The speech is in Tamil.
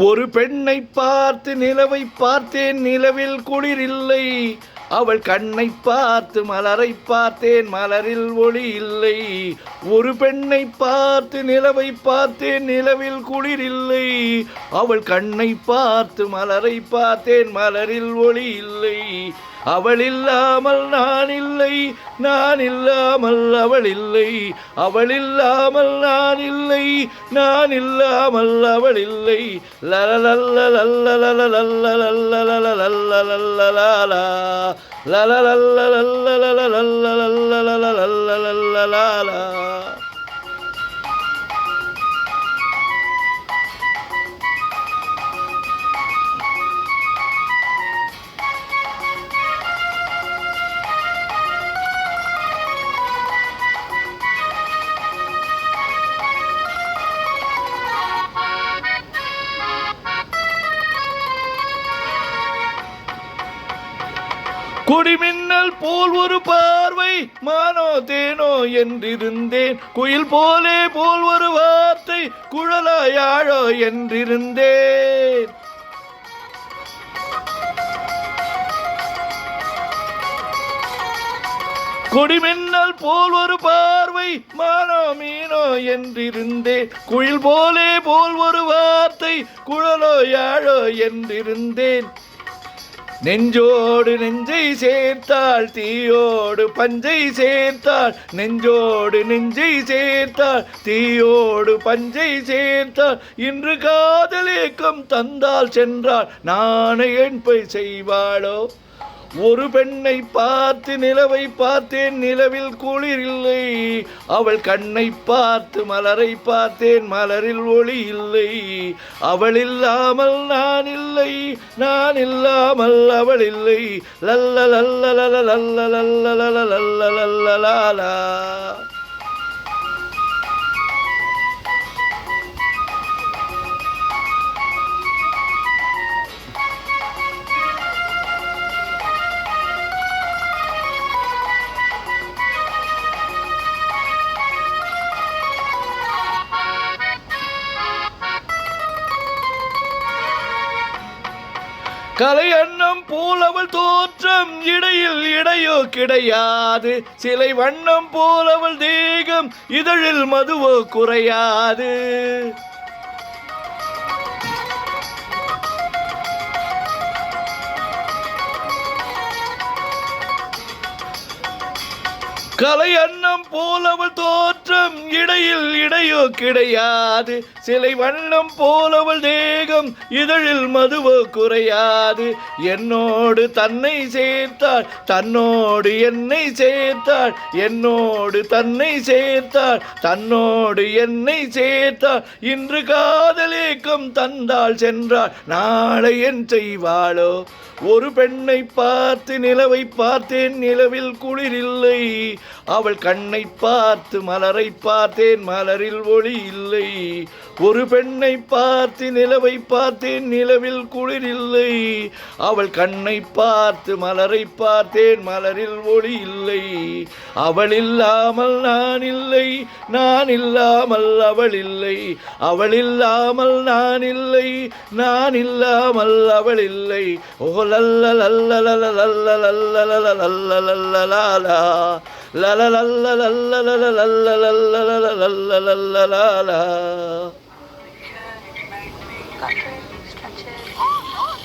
ஒரு பெண்ணை பார்த்து நிலவை பார்த்தேன், நிலவில் குளிர் இல்லை. அவள் கண்ணை பார்த்து மலரை பார்த்தேன், மலரில் ஒளி இல்லை. ஒரு பெண்ணை பார்த்து நிலவை பார்த்தேன், நிலவில் குளிர் இல்லை. அவள் கண்ணை பார்த்து மலரை பார்த்தேன், மலரில் ஒளி இல்லை. அவள் இல்லாமல் நான் இல்லை, நான் இல்லாமல் அவள் இல்லை. அவள் இல்லாமல் நான் இல்லை, நான் இல்லாமல் அவள் இல்லை. குடிமின்னல் போல் ஒரு பார்வை, மானோ தேனோ என்றிருந்தேன். குயில் போலே போல் ஒரு வார்த்தை, குழலாயாழோ என்றிருந்தேன். கொடிமின்னல் போல் ஒரு பார்வை, மானோ மீனோ என்றிருந்தேன். குயில் போலே போல் ஒரு வார்த்தை, குழலோ யாழோ என்றிருந்தேன். நெஞ்சோடு நெஞ்சை சேர்த்தாள், தீயோடு பஞ்சை சேர்த்தாள். நெஞ்சோடு நெஞ்சை சேர்த்தாள், தீயோடு பஞ்சை சேர்த்தாள். இன்று காதலேக்கம் தந்தால் சென்றாள், நானே என் போய் செய்வாளோ. ஒரு பெண்ணை பார்த்து நிலவை பார்த்தேன், நிலவில் குளிர் இல்லை. அவள் கண்ணை பார்த்து மலரை பார்த்தேன், மலரில் ஒளி இல்லை. அவள் இல்லாமல் நான் இல்லை, நான் இல்லாமல் அவள் இல்லை. லல்ல லல்ல லல்ல லல்ல லல்ல லல்ல லல்ல லாலா. கலை அன்னம் போல் அவள் தோற்றம், இடையில் இடையோ கிடையாது. சிலை வண்ணம் போல் அவள் தேகம், இதழில் மதுவோ குறையாது. கலை அன்னம் போல் அவள் தோற்றம், இடையில் இடையோ கிடையாது. சிலை வண்ணம் போல் அவள் தேகம், இதழில் மதுவோ குறையாது. என்னோடு தன்னை சேர்த்தாள், தன்னோடு என்னை சேர்த்தாள். என்னோடு தன்னை சேர்த்தாள், தன்னோடு என்னை சேர்த்தாள். இன்று காதலேக்கம் தந்தாள் சென்றாள், நாளை என் செய்வாளோ. ஒரு பெண்ணை பார்த்து நிலவை பார்த்தேன், நிலவில் குளிர் இல்லை. அவள் கண்ணை பார்த்து மலரை பார்த்தேன், மலரில் ஒளி இல்லை. ஒரு பெண்ணை பார்த்து நிலவை பார்த்தேன், நிலவில் குளிர் இல்லை. அவள் கண்ணை பார்த்து மலரை பார்த்தேன், மலரில் ஒளி இல்லை. அவள் இல்லாமல் நான் இல்லை, நான் இல்லாமல் அவள் இல்லை. அவள் இல்லாமல் நான் இல்லை, நான் இல்லாமல் அவள் இல்லை. ஓ லல்ல லல்ல லல்ல லல்ல லல்ல லல்ல லல்ல Lala. La la la la la la la la la la la la la la la la la la.